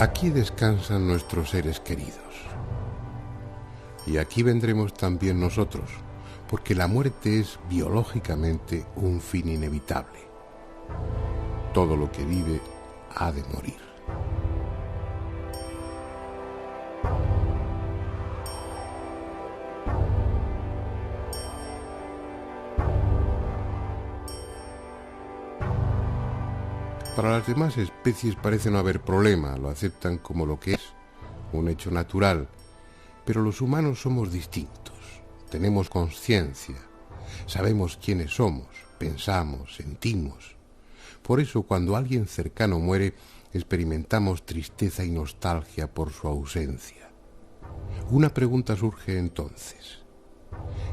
Aquí descansan nuestros seres queridos. Y aquí vendremos también nosotros, porque la muerte es biológicamente un fin inevitable. Todo lo que vive ha de morir. Para las demás especies parece no haber problema, lo aceptan como lo que es, un hecho natural, pero los humanos somos distintos, tenemos conciencia, sabemos quiénes somos, pensamos, sentimos. Por eso cuando alguien cercano muere, experimentamos tristeza y nostalgia por su ausencia. Una pregunta surge entonces: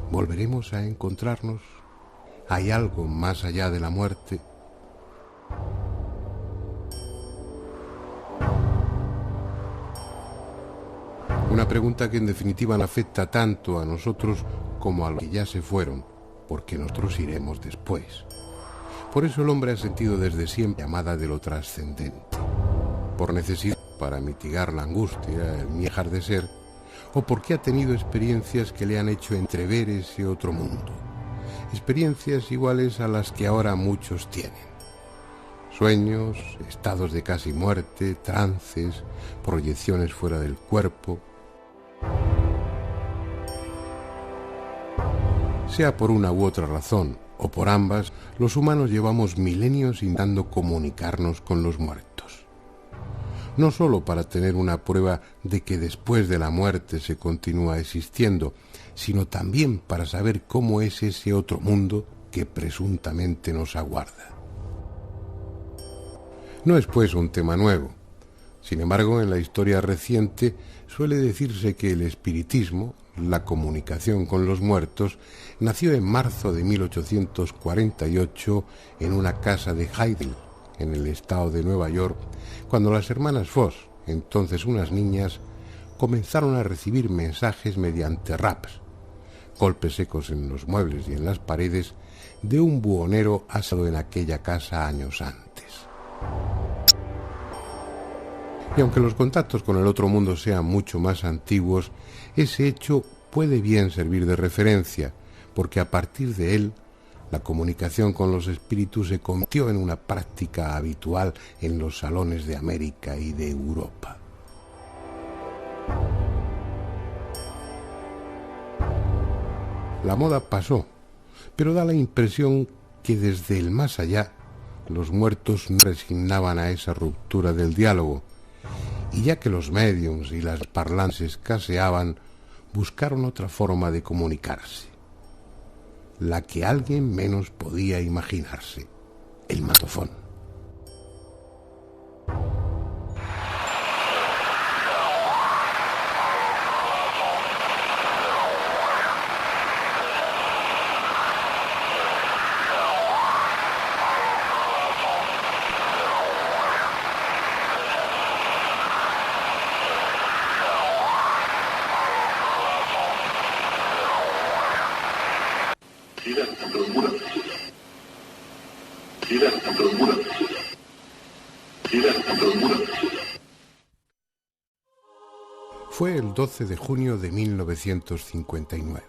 ¿volveremos a encontrarnos? ¿Hay algo más allá de la muerte? Una pregunta que en definitiva no afecta tanto a nosotros como a los que ya se fueron, porque nosotros iremos después. Por eso el hombre ha sentido desde siempre la llamada de lo trascendente, por necesidad para mitigar la angustia, el dejar de ser, o porque ha tenido experiencias que le han hecho entrever ese otro mundo, experiencias iguales a las que ahora muchos tienen. Sueños, estados de casi muerte, trances, proyecciones fuera del cuerpo. Sea por una u otra razón, o por ambas, los humanos llevamos milenios intentando comunicarnos con los muertos. No solo para tener una prueba de que después de la muerte se continúa existiendo, sino también para saber cómo es ese otro mundo que presuntamente nos aguarda. No es pues un tema nuevo. Sin embargo, en la historia reciente suele decirse que el espiritismo, la comunicación con los muertos, nació en marzo de 1848 en una casa de Heidel, en el estado de Nueva York, cuando las hermanas Foss, entonces unas niñas, comenzaron a recibir mensajes mediante raps, golpes secos en los muebles y en las paredes, de un buhonero asado en aquella casa años antes. Y aunque los contactos con el otro mundo sean mucho más antiguos, ese hecho puede bien servir de referencia, porque a partir de él, la comunicación con los espíritus se convirtió en una práctica habitual en los salones de América y de Europa. La moda pasó, pero da la impresión que desde el más allá, los muertos no resignaban a esa ruptura del diálogo, y ya que los médiums y las parlantes escaseaban, buscaron otra forma de comunicarse, la que alguien menos podía imaginarse: el magnetofón. Fue el 12 de junio de 1959.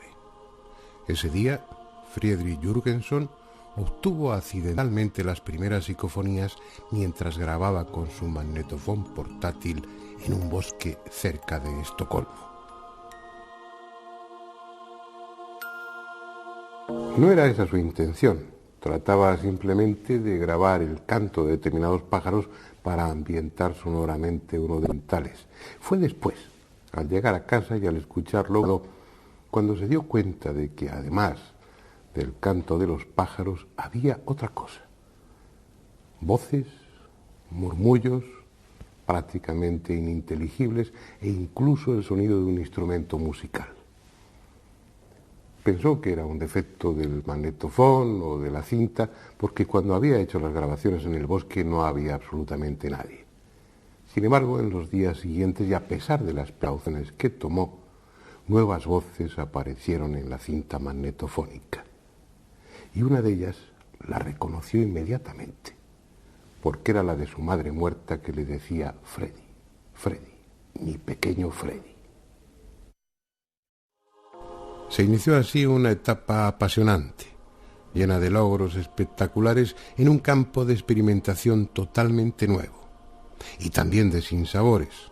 Ese día, Friedrich Jürgenson obtuvo accidentalmente las primeras psicofonías mientras grababa con su magnetofón portátil en un bosque cerca de Estocolmo. No era esa su intención. Trataba simplemente de grabar el canto de determinados pájaros para ambientar sonoramente uno de los tales. Fue después, al llegar a casa y al escucharlo, cuando se dio cuenta de que además del canto de los pájaros había otra cosa: voces, murmullos prácticamente ininteligibles e incluso el sonido de un instrumento musical. Pensó que era un defecto del magnetofón o de la cinta, porque cuando había hecho las grabaciones en el bosque no había absolutamente nadie. Sin embargo, en los días siguientes, y a pesar de las precauciones que tomó, nuevas voces aparecieron en la cinta magnetofónica. Y una de ellas la reconoció inmediatamente, porque era la de su madre muerta, que le decía: Freddy, Freddy, mi pequeño Freddy. Se inició así una etapa apasionante, llena de logros espectaculares en un campo de experimentación totalmente nuevo, y también de sinsabores,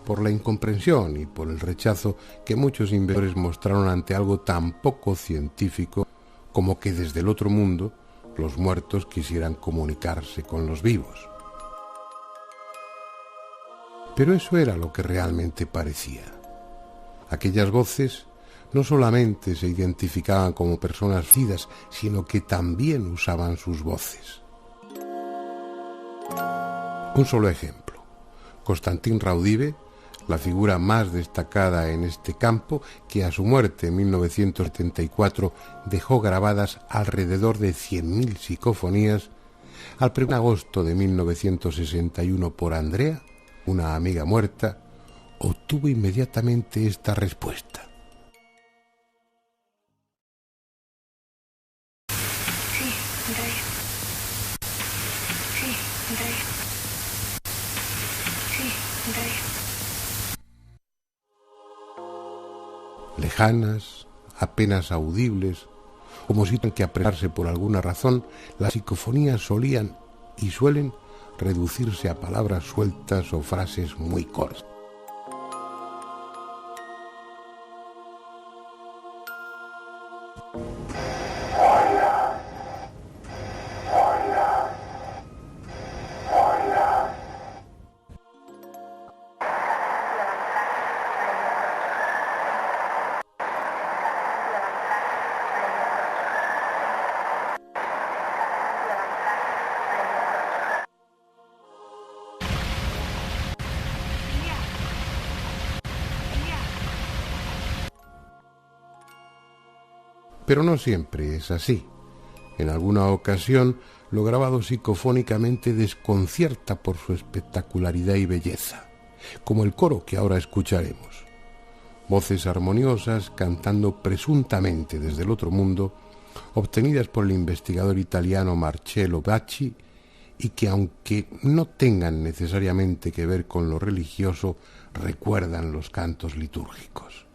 por la incomprensión y por el rechazo que muchos investigadores mostraron ante algo tan poco científico como que desde el otro mundo los muertos quisieran comunicarse con los vivos. Pero eso era lo que realmente parecía. Aquellas voces no solamente se identificaban como personas fallecidas, sino que también usaban sus voces. Un solo ejemplo. Constantin Raudive, la figura más destacada en este campo, que a su muerte en 1974 dejó grabadas alrededor de 100.000 psicofonías, al 1 de agosto de 1961 por Andrea, una amiga muerta, obtuvo inmediatamente esta respuesta. Lejanas, apenas audibles, como si tuvieran que apretarse por alguna razón, las psicofonías solían y suelen reducirse a palabras sueltas o frases muy cortas. Pero no siempre es así. En alguna ocasión, lo grabado psicofónicamente desconcierta por su espectacularidad y belleza, como el coro que ahora escucharemos. Voces armoniosas cantando presuntamente desde el otro mundo, obtenidas por el investigador italiano Marcello Bacci, y que, aunque no tengan necesariamente que ver con lo religioso, recuerdan los cantos litúrgicos.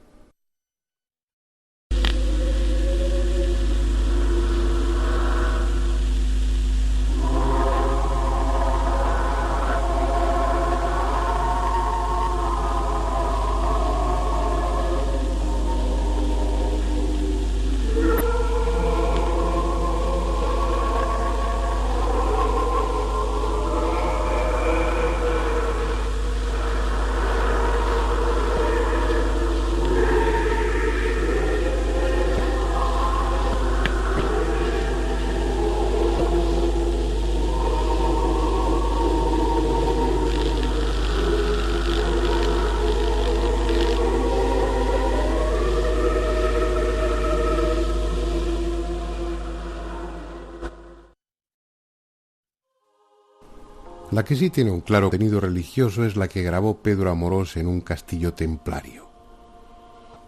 La que sí tiene un claro contenido religioso es la que grabó Pedro Amorós en un castillo templario.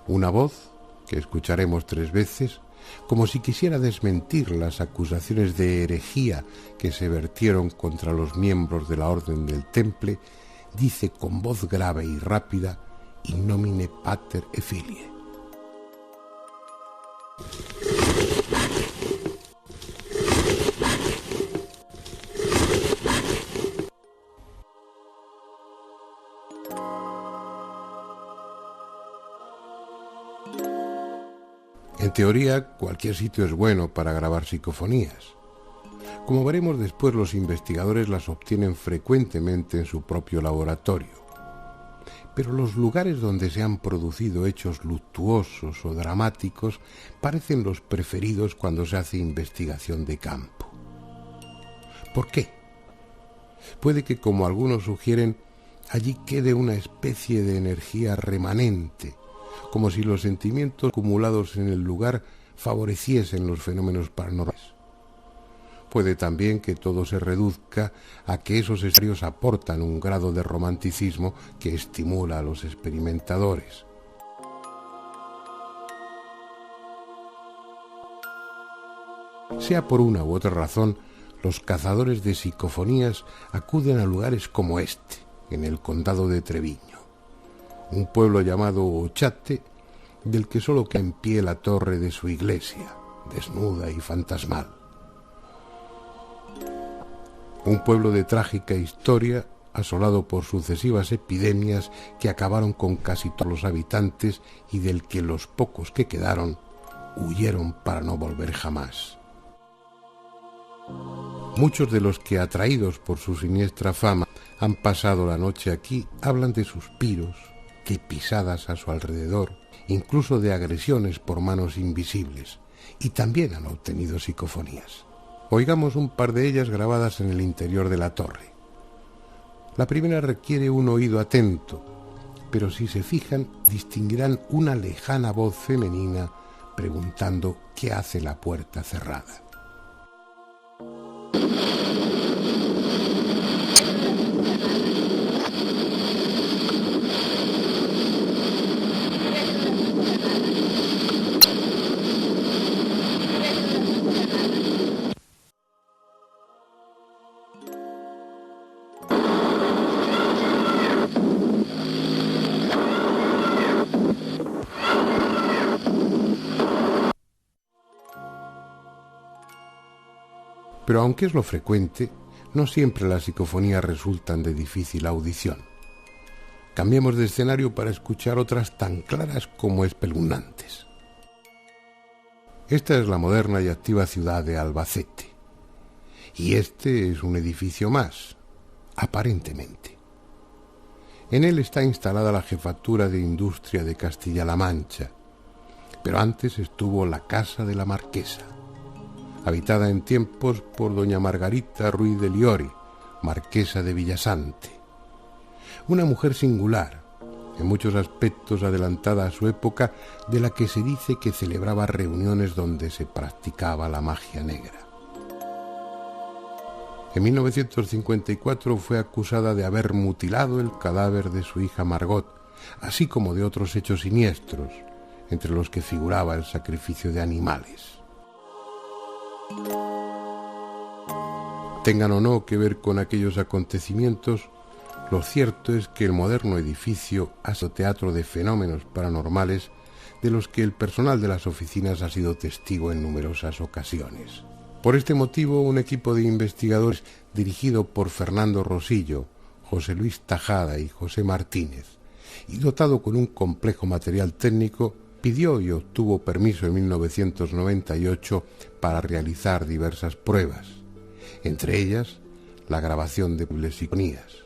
Una voz, que escucharemos 3 veces, como si quisiera desmentir las acusaciones de herejía que se vertieron contra los miembros de la Orden del Temple, dice con voz grave y rápida: In nomine Pater et Filii. En teoría, cualquier sitio es bueno para grabar psicofonías. Como veremos después, los investigadores las obtienen frecuentemente en su propio laboratorio. Pero los lugares donde se han producido hechos luctuosos o dramáticos parecen los preferidos cuando se hace investigación de campo. ¿Por qué? Puede que, como algunos sugieren, allí quede una especie de energía remanente, como si los sentimientos acumulados en el lugar favoreciesen los fenómenos paranormales. Puede también que todo se reduzca a que esos escenarios aportan un grado de romanticismo que estimula a los experimentadores. Sea por una u otra razón, los cazadores de psicofonías acuden a lugares como este, en el condado de Treviño, un pueblo llamado Ochate, del que solo queda en pie la torre de su iglesia, desnuda y fantasmal. Un pueblo de trágica historia, asolado por sucesivas epidemias que acabaron con casi todos los habitantes y del que los pocos que quedaron huyeron para no volver jamás. Muchos de los que, atraídos por su siniestra fama, han pasado la noche aquí, hablan de suspiros, de pisadas a su alrededor, incluso de agresiones por manos invisibles, y también han obtenido psicofonías. Oigamos un par de ellas grabadas en el interior de la torre. La primera requiere un oído atento, pero si se fijan distinguirán una lejana voz femenina preguntando qué hace la puerta cerrada. Pero aunque es lo frecuente, no siempre las psicofonías resultan de difícil audición. Cambiemos de escenario para escuchar otras tan claras como espeluznantes. Esta es la moderna y activa ciudad de Albacete. Y este es un edificio más, aparentemente. En él está instalada la Jefatura de Industria de Castilla-La Mancha, pero antes estuvo la Casa de la Marquesa, habitada en tiempos por doña Margarita Ruiz de Liori, marquesa de Villasante. Una mujer singular, en muchos aspectos adelantada a su época, de la que se dice que celebraba reuniones donde se practicaba la magia negra. En 1954 fue acusada de haber mutilado el cadáver de su hija Margot, así como de otros hechos siniestros, entre los que figuraba el sacrificio de animales. Tengan o no que ver con aquellos acontecimientos, lo cierto es que el moderno edificio ha sido teatro de fenómenos paranormales de los que el personal de las oficinas ha sido testigo en numerosas ocasiones. Por este motivo, un equipo de investigadores dirigido por Fernando Rosillo, José Luis Tajada y José Martínez, y dotado con un complejo material técnico, pidió y obtuvo permiso en 1998 para realizar diversas pruebas, entre ellas la grabación de psicofonías.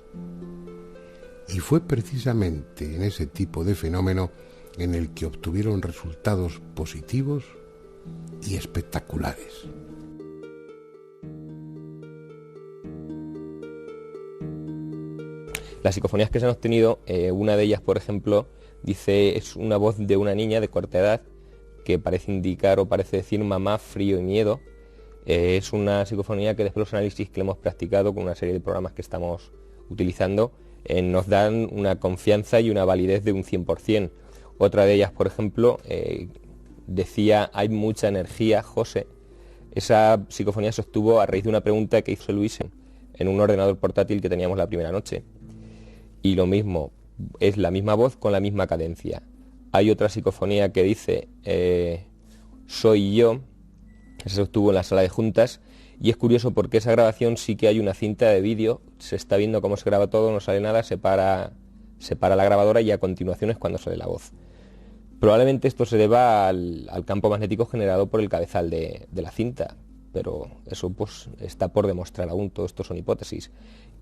Y fue precisamente en ese tipo de fenómeno en el que obtuvieron resultados positivos y espectaculares. Las psicofonías que se han obtenido, una de ellas, por ejemplo, dice, es una voz de una niña de corta edad que parece indicar o parece decir mamá, frío y miedo. Es una psicofonía que después de los análisis que le hemos practicado con una serie de programas que estamos utilizando, nos dan una confianza y una validez de un 100%. Otra de ellas, por ejemplo, decía, hay mucha energía, José. Esa psicofonía se obtuvo a raíz de una pregunta que hizo Luis en un ordenador portátil que teníamos la primera noche. Y lo mismo, es la misma voz con la misma cadencia. Hay otra psicofonía que dice, soy yo, esa se obtuvo en la sala de juntas, y es curioso porque esa grabación sí que hay una cinta de vídeo, se está viendo cómo se graba todo, no sale nada, se para la grabadora y a continuación es cuando sale la voz. Probablemente esto se deba al campo magnético generado por el cabezal de la cinta, pero eso pues está por demostrar aún, todo esto son hipótesis.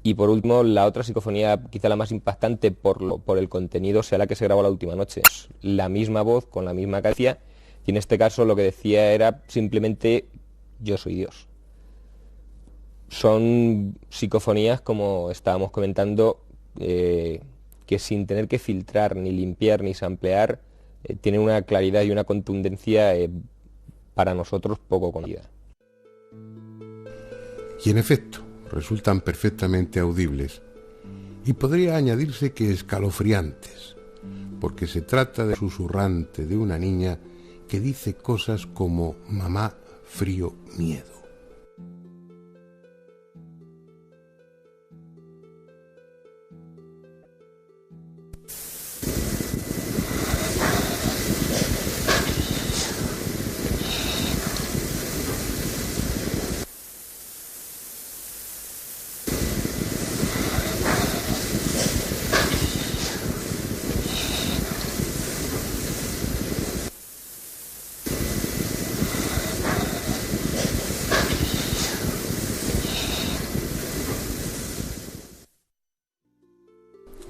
Y por último, la otra psicofonía, quizá la más impactante por el contenido, sea la que se grabó la última noche. Es la misma voz con la misma cadencia, y en este caso lo que decía era simplemente yo soy Dios. Son psicofonías, como estábamos comentando, que sin tener que filtrar, ni limpiar, ni samplear, tienen una claridad y una contundencia para nosotros poco conocida. Y en efecto, resultan perfectamente audibles, y podría añadirse que escalofriantes, porque se trata de susurrante de una niña que dice cosas como mamá, frío, miedo.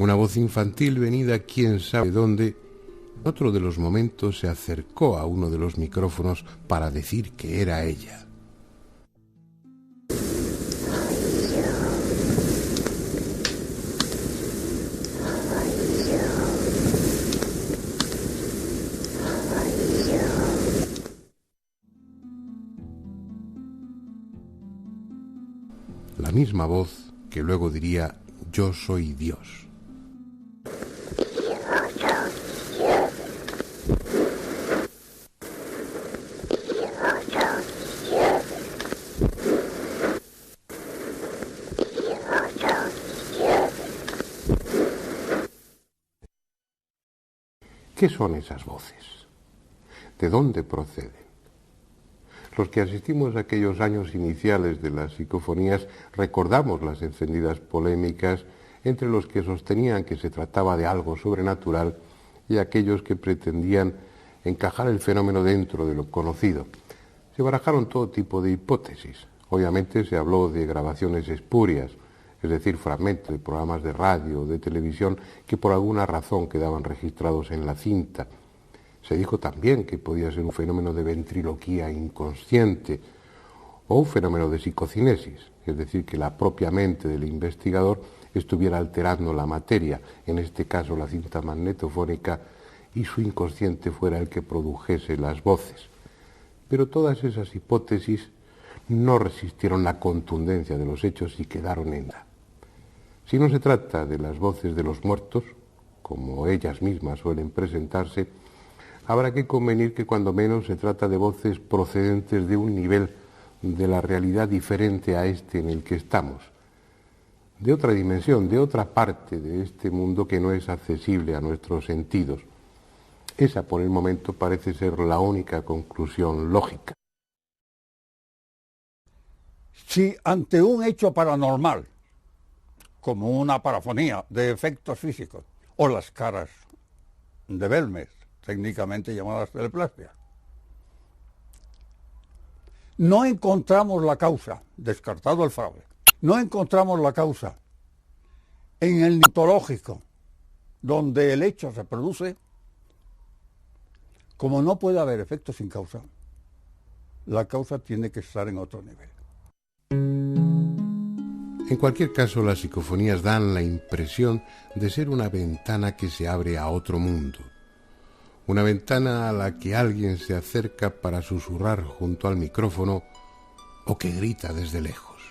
Una voz infantil venida quién sabe dónde. En otro de los momentos se acercó a uno de los micrófonos para decir que era ella. La misma voz que luego diría: yo soy Dios. ¿Qué son esas voces? ¿De dónde proceden? Los que asistimos a aquellos años iniciales de las psicofonías recordamos las encendidas polémicas entre los que sostenían que se trataba de algo sobrenatural y aquellos que pretendían encajar el fenómeno dentro de lo conocido. Se barajaron todo tipo de hipótesis. Obviamente se habló de grabaciones espurias, es decir, fragmentos de programas de radio o de televisión que por alguna razón quedaban registrados en la cinta. Se dijo también que podía ser un fenómeno de ventriloquía inconsciente o un fenómeno de psicocinesis, es decir, que la propia mente del investigador estuviera alterando la materia, en este caso la cinta magnetofónica, y su inconsciente fuera el que produjese las voces. Pero todas esas hipótesis no resistieron la contundencia de los hechos y quedaron en nada. Si no se trata de las voces de los muertos, como ellas mismas suelen presentarse, habrá que convenir que cuando menos se trata de voces procedentes de un nivel de la realidad diferente a este en el que estamos, de otra dimensión, de otra parte de este mundo que no es accesible a nuestros sentidos. Esa, por el momento, parece ser la única conclusión lógica. Si ante un hecho paranormal, como una parafonía de efectos físicos, o las caras de Belmez, técnicamente llamadas teleplastia, no encontramos la causa, descartado el fraude, no encontramos la causa en el mitológico, donde el hecho se produce, como no puede haber efecto sin causa, la causa tiene que estar en otro nivel. En cualquier caso, las psicofonías dan la impresión de ser una ventana que se abre a otro mundo. Una ventana a la que alguien se acerca para susurrar junto al micrófono o que grita desde lejos.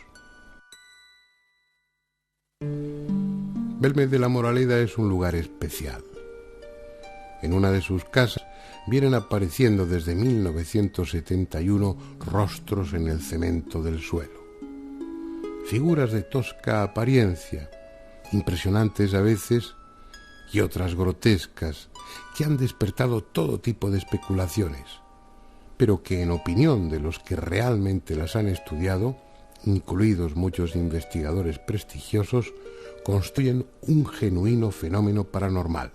Belmez de la Moraleda es un lugar especial. En una de sus casas vienen apareciendo desde 1971 rostros en el cemento del suelo. Figuras de tosca apariencia, impresionantes a veces y otras grotescas, que han despertado todo tipo de especulaciones, pero que en opinión de los que realmente las han estudiado, incluidos muchos investigadores prestigiosos, constituyen un genuino fenómeno paranormal,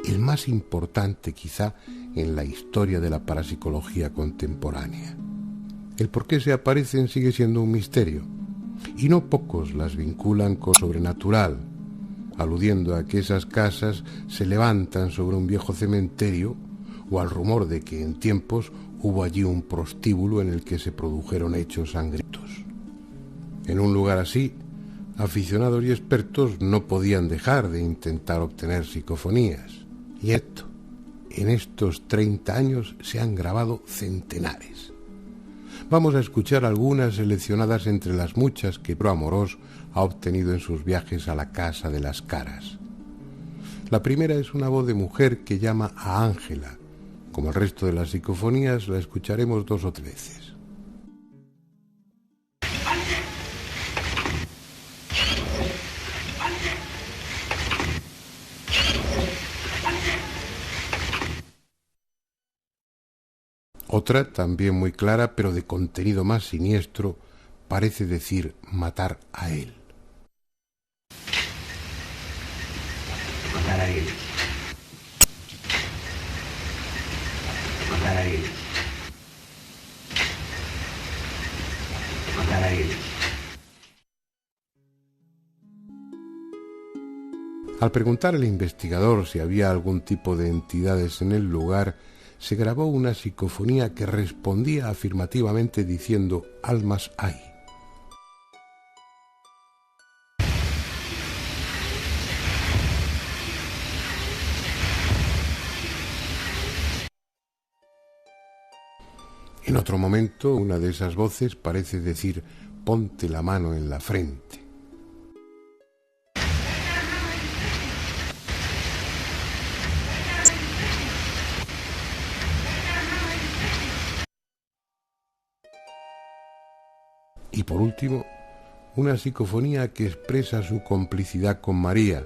el más importante quizá en la historia de la parapsicología contemporánea. El por qué se aparecen sigue siendo un misterio, y no pocos las vinculan con lo sobrenatural, aludiendo a que esas casas se levantan sobre un viejo cementerio o al rumor de que en tiempos hubo allí un prostíbulo en el que se produjeron hechos sangrientos. En un lugar así, aficionados y expertos no podían dejar de intentar obtener psicofonías. Y esto, en estos 30 años se han grabado centenares. Vamos a escuchar algunas seleccionadas entre las muchas que Pro Amorós ha obtenido en sus viajes a la Casa de las Caras. La primera es una voz de mujer que llama a Ángela. Como el resto de las psicofonías, la escucharemos 2 o 3 veces. Otra, también muy clara, pero de contenido más siniestro, parece decir matar a él. Matar a él. Matar a él. Matar a él. Al preguntar al investigador si había algún tipo de entidades en el lugar, se grabó una psicofonía que respondía afirmativamente diciendo «almas hay». En otro momento, una de esas voces parece decir «ponte la mano en la frente». Y por último, una psicofonía que expresa su complicidad con María,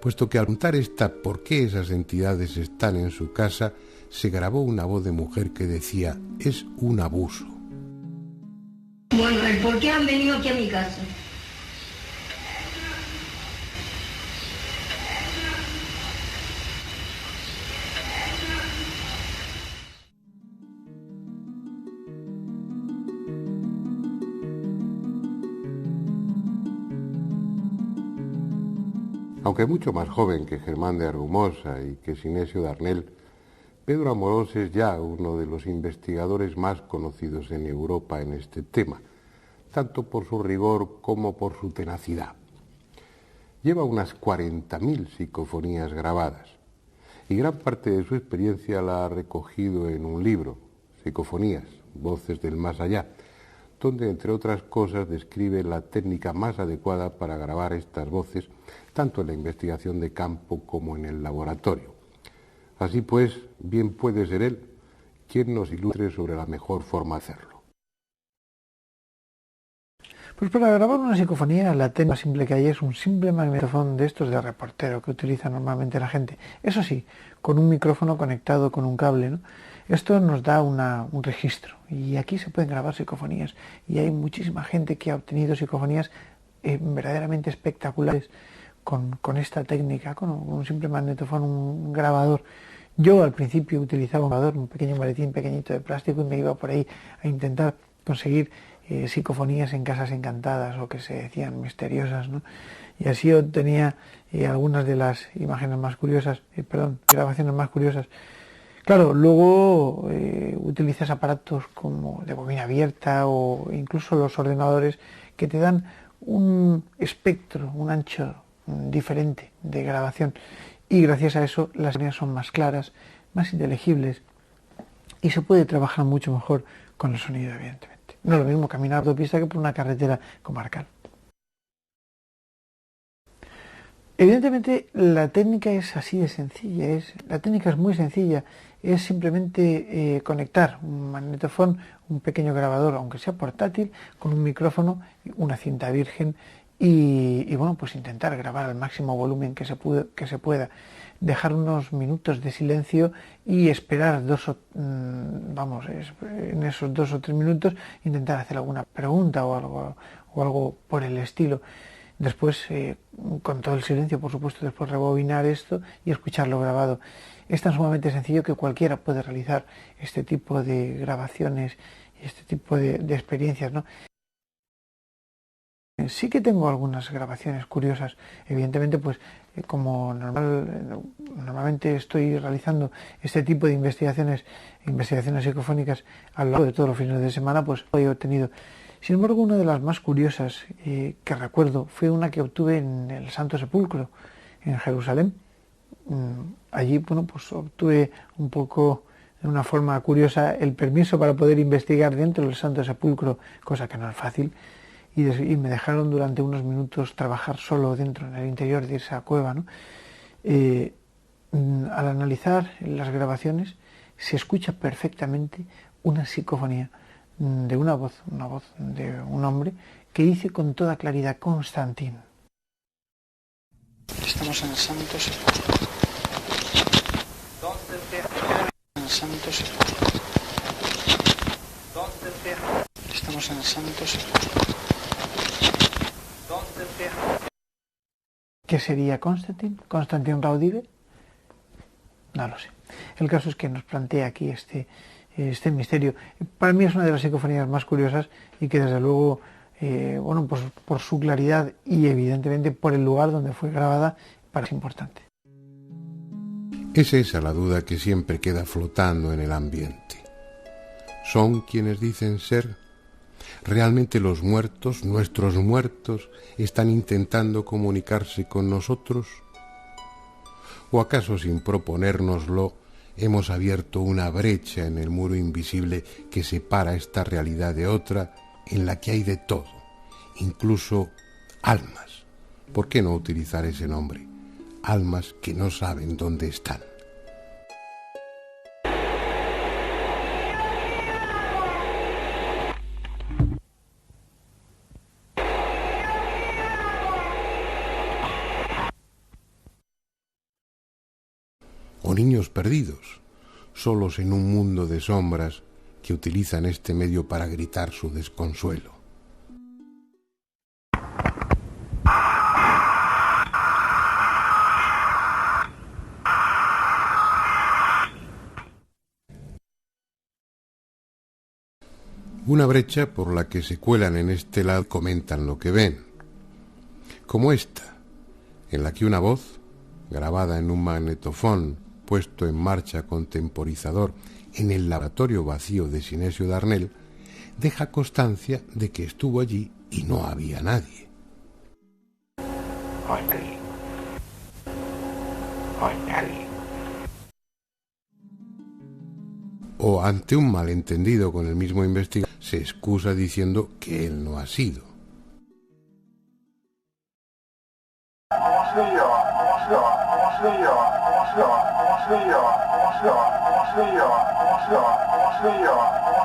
puesto que al preguntar esta por qué esas entidades están en su casa, se grabó una voz de mujer que decía, es un abuso. Bueno, ¿por qué han venido aquí a mi casa? Aunque mucho más joven que Germán de Argumosa y que Sinesio Darnel, Pedro Amorós es ya uno de los investigadores más conocidos en Europa en este tema, tanto por su rigor como por su tenacidad. Lleva unas 40.000 psicofonías grabadas y gran parte de su experiencia la ha recogido en un libro, Psicofonías, Voces del Más Allá, donde, entre otras cosas, describe la técnica más adecuada para grabar estas voces, tanto en la investigación de campo como en el laboratorio. Así pues, bien puede ser él quien nos ilustre sobre la mejor forma de hacerlo. Pues para grabar una psicofonía, la técnica más simple que hay es un simple magnetofón de estos de reportero que utiliza normalmente la gente. Eso sí, con un micrófono conectado con un cable, ¿no? Esto nos da un registro y aquí se pueden grabar psicofonías y hay muchísima gente que ha obtenido psicofonías verdaderamente espectaculares con esta técnica, con un simple magnetofón, un grabador. Yo al principio utilizaba un grabador, un pequeño maletín pequeñito de plástico y me iba por ahí a intentar conseguir psicofonías en casas encantadas o que se decían misteriosas, ¿no? Y así obtenía algunas de las imágenes más curiosas, grabaciones más curiosas. Claro, luego utilizas aparatos como de bobina abierta o incluso los ordenadores que te dan un espectro, un ancho diferente de grabación y gracias a eso las líneas son más claras, más inteligibles y se puede trabajar mucho mejor con el sonido, evidentemente. No es lo mismo caminar por autopista que por una carretera comarcal. Evidentemente la técnica es así de sencilla, la técnica es muy sencilla, es simplemente conectar un magnetofón, un pequeño grabador, aunque sea portátil, con un micrófono, una cinta virgen y bueno, pues intentar grabar al máximo volumen que se pueda, dejar unos minutos de silencio y esperar en esos 2 o 3 minutos intentar hacer alguna pregunta o algo por el estilo. Después, con todo el silencio, por supuesto, después rebobinar esto y escucharlo grabado. Es tan sumamente sencillo que cualquiera puede realizar este tipo de grabaciones y este tipo de experiencias, ¿no? Sí que tengo algunas grabaciones curiosas. Evidentemente, pues como normalmente estoy realizando este tipo de investigaciones psicofónicas a lo largo de todos los fines de semana, pues he obtenido. Sin embargo, una de las más curiosas que recuerdo fue una que obtuve en el Santo Sepulcro, en Jerusalén. Allí, bueno, pues obtuve un poco, de una forma curiosa, el permiso para poder investigar dentro del Santo Sepulcro, cosa que no es fácil, y me dejaron durante unos minutos trabajar solo dentro, en el interior de esa cueva, ¿no? Al analizar las grabaciones, se escucha perfectamente una psicofonía de una voz de un hombre que dice con toda claridad Constantín. Estamos en el Santo Sepulcro. En el Santo Sepulcro. Estamos en el Santo Sepulcro. ¿Qué sería Constantín? ¿Constantín Raudive? No lo sé. El caso es que nos plantea aquí este misterio. Para mí es una de las psicofonías más curiosas y que desde luego, bueno, pues por su claridad y evidentemente por el lugar donde fue grabada, para es importante. Es esa la duda que siempre queda flotando en el ambiente. ¿Son quienes dicen ser? ¿Realmente los muertos, nuestros muertos, están intentando comunicarse con nosotros? ¿O acaso sin proponérnoslo hemos abierto una brecha en el muro invisible que separa esta realidad de otra, en la que hay de todo, incluso almas? ¿Por qué no utilizar ese nombre? Almas que no saben dónde están. O niños perdidos, solos en un mundo de sombras que utilizan este medio para gritar su desconsuelo. Una brecha por la que se cuelan en este lado y comentan lo que ven, como esta, en la que una voz, grabada en un magnetofón puesto en marcha con temporizador en el laboratorio vacío de Sinesio Darnell, deja constancia de que estuvo allí y no había nadie. O ante un malentendido con el mismo investigador, se excusa diciendo que él no ha sido.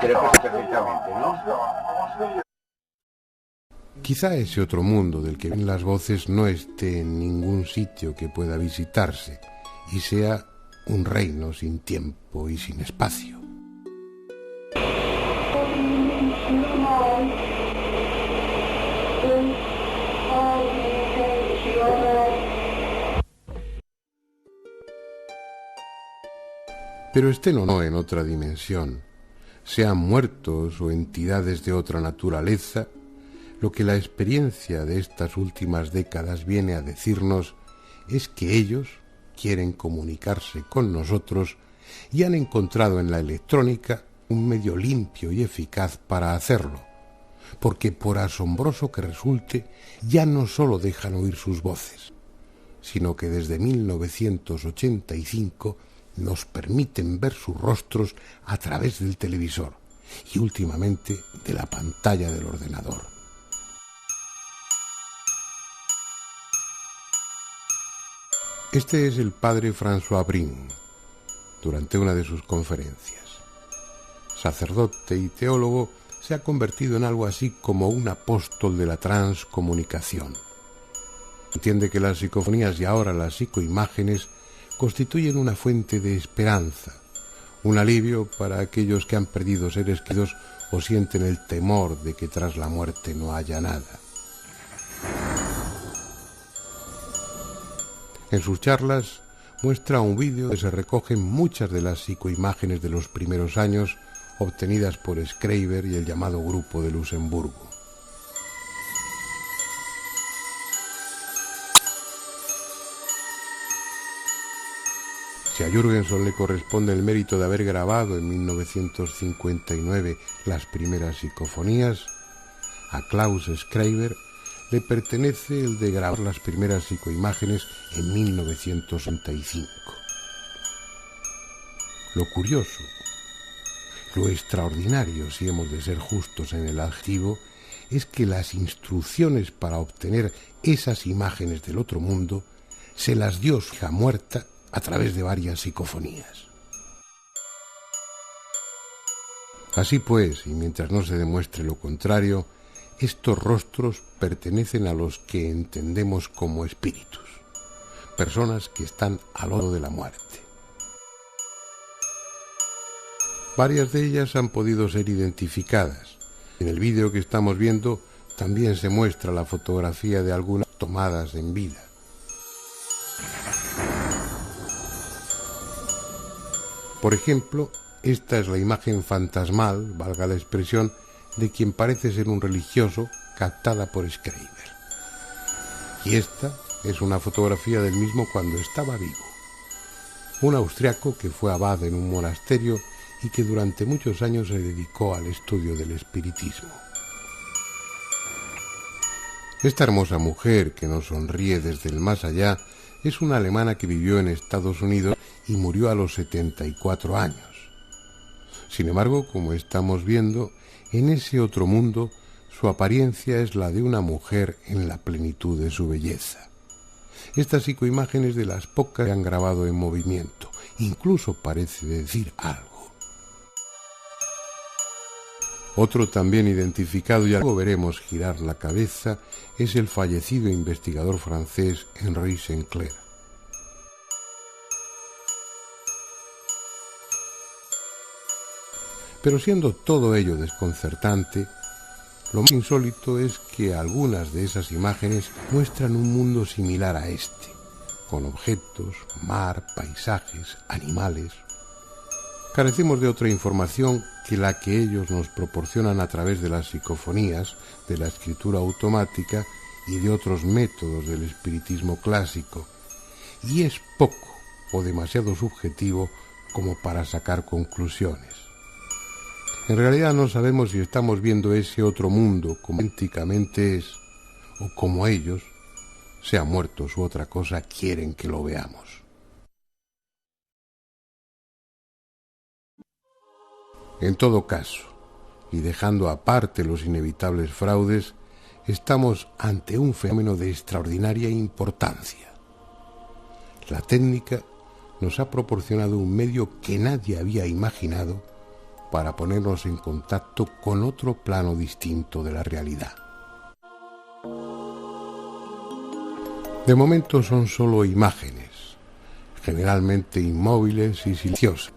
Creo que perfectamente, ¿no? Quizá ese otro mundo del que ven las voces no esté en ningún sitio que pueda visitarse y sea un reino sin tiempo y sin espacio. Pero estén o no en otra dimensión, sean muertos o entidades de otra naturaleza, lo que la experiencia de estas últimas décadas viene a decirnos es que ellos quieren comunicarse con nosotros y han encontrado en la electrónica un medio limpio y eficaz para hacerlo, porque por asombroso que resulte, ya no solo dejan oír sus voces, sino que desde 1985 nos permiten ver sus rostros a través del televisor y últimamente de la pantalla del ordenador. Este es el padre François Brin, durante una de sus conferencias. Sacerdote y teólogo, se ha convertido en algo así como un apóstol de la transcomunicación. Entiende que las psicofonías y ahora las psicoimágenes constituyen una fuente de esperanza, un alivio para aquellos que han perdido seres queridos o sienten el temor de que tras la muerte no haya nada. En sus charlas muestra un vídeo donde se recogen muchas de las psicoimágenes de los primeros años obtenidas por Schreiber y el llamado Grupo de Luxemburgo. Si a Jürgenson le corresponde el mérito de haber grabado en 1959 las primeras psicofonías, a Klaus Schreiber le pertenece el de grabar las primeras psicoimágenes en 1965. Lo curioso, lo extraordinario, si hemos de ser justos en el adjetivo, es que las instrucciones para obtener esas imágenes del otro mundo se las dio su hija muerta a través de varias psicofonías. Así pues, y mientras no se demuestre lo contrario, estos rostros pertenecen a los que entendemos como espíritus, personas que están al lado de la muerte. Varias de ellas han podido ser identificadas. En el vídeo que estamos viendo también se muestra la fotografía de algunas tomadas en vida. Por ejemplo, esta es la imagen fantasmal, valga la expresión, de quien parece ser un religioso captada por Schreiber. Y esta, es una fotografía del mismo cuando estaba vivo. Un austriaco que fue abad en un monasterio y que durante muchos años se dedicó al estudio del espiritismo. Esta hermosa mujer que nos sonríe desde el más allá es una alemana que vivió en Estados Unidos y murió a los 74 años. Sin embargo, como estamos viendo, en ese otro mundo su apariencia es la de una mujer en la plenitud de su belleza. Esta psicoimagen es de las pocas que han grabado en movimiento, incluso parece decir algo. Otro también identificado, y algo veremos girar la cabeza, es el fallecido investigador francés Henri Sinclair. Pero siendo todo ello desconcertante, lo más insólito es que algunas de esas imágenes muestran un mundo similar a este, con objetos, mar, paisajes, animales. Carecemos de otra información que la que ellos nos proporcionan a través de las psicofonías, de la escritura automática y de otros métodos del espiritismo clásico, y es poco o demasiado subjetivo como para sacar conclusiones. En realidad no sabemos si estamos viendo ese otro mundo como auténticamente es, o como ellos, sean muertos u otra cosa, quieren que lo veamos. En todo caso, y dejando aparte los inevitables fraudes, estamos ante un fenómeno de extraordinaria importancia. La técnica nos ha proporcionado un medio que nadie había imaginado para ponernos en contacto con otro plano distinto de la realidad. De momento son solo imágenes, generalmente inmóviles y silenciosas,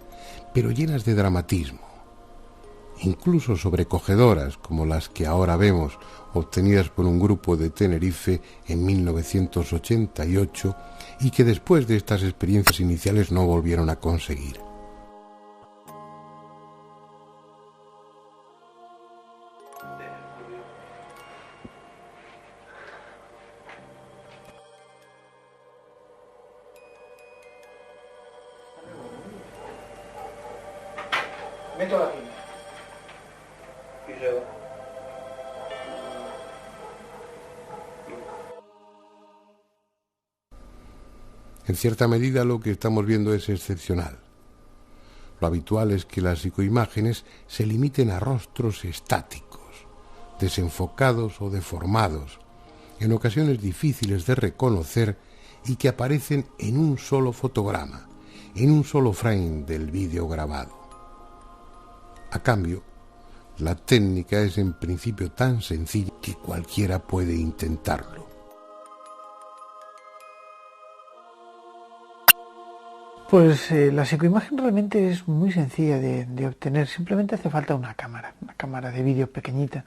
pero llenas de dramatismo, incluso sobrecogedoras como las que ahora vemos, obtenidas por un grupo de Tenerife en 1988 y que después de estas experiencias iniciales no volvieron a conseguir. Meto la pinta. Y luego. En cierta medida lo que estamos viendo es excepcional. Lo habitual es que las psicoimágenes se limiten a rostros estáticos, desenfocados o deformados, en ocasiones difíciles de reconocer y que aparecen en un solo fotograma, en un solo frame del vídeo grabado. A cambio, la técnica es en principio tan sencilla que cualquiera puede intentarlo. Pues la psicoimagen realmente es muy sencilla de obtener. Simplemente hace falta una cámara de vídeo pequeñita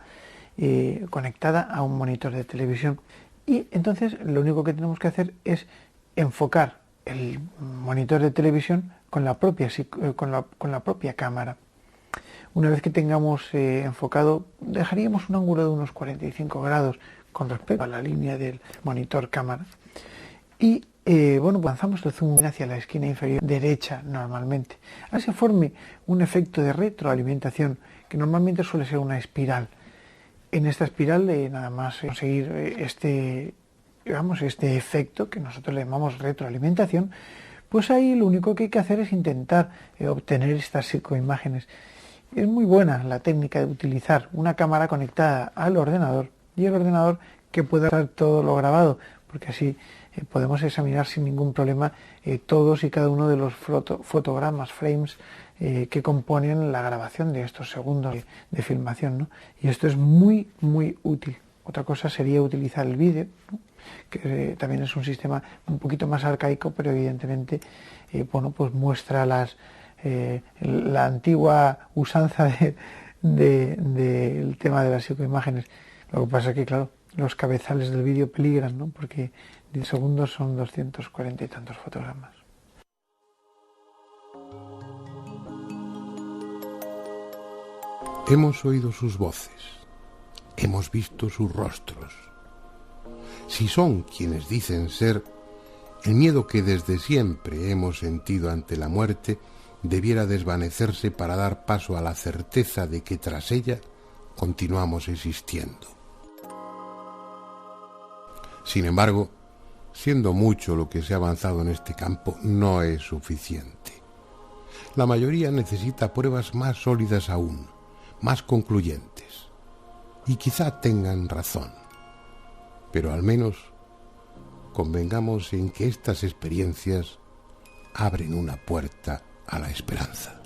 conectada a un monitor de televisión. Y entonces lo único que tenemos que hacer es enfocar el monitor de televisión con la propia cámara. Una vez que tengamos enfocado, dejaríamos un ángulo de unos 45 grados con respecto a la línea del monitor cámara. Y lanzamos el zoom hacia la esquina inferior derecha normalmente. Así se forme un efecto de retroalimentación que normalmente suele ser una espiral. En esta espiral nada más conseguir este efecto que nosotros le llamamos retroalimentación, pues ahí lo único que hay que hacer es intentar obtener estas psicoimágenes. Es muy buena la técnica de utilizar una cámara conectada al ordenador y el ordenador que pueda hacer todo lo grabado, porque así podemos examinar sin ningún problema todos y cada uno de los fotogramas, frames que componen la grabación de estos segundos de filmación, ¿no? Y esto es muy, muy útil. Otra cosa sería utilizar el vídeo, ¿no? Que también es un sistema un poquito más arcaico, pero evidentemente pues muestra la antigua usanza del tema de las psicoimágenes. Lo que pasa es que, claro, los cabezales del vídeo peligran, ¿no? Porque 10 segundos son 240 y tantos fotogramas. Hemos oído sus voces, hemos visto sus rostros, si son quienes dicen ser, el miedo que desde siempre hemos sentido ante la muerte debiera desvanecerse para dar paso a la certeza de que tras ella continuamos existiendo. Sin embargo, siendo mucho lo que se ha avanzado en este campo, no es suficiente. La mayoría necesita pruebas más sólidas aún, más concluyentes. Y quizá tengan razón. Pero al menos convengamos en que estas experiencias abren una puerta a la esperanza.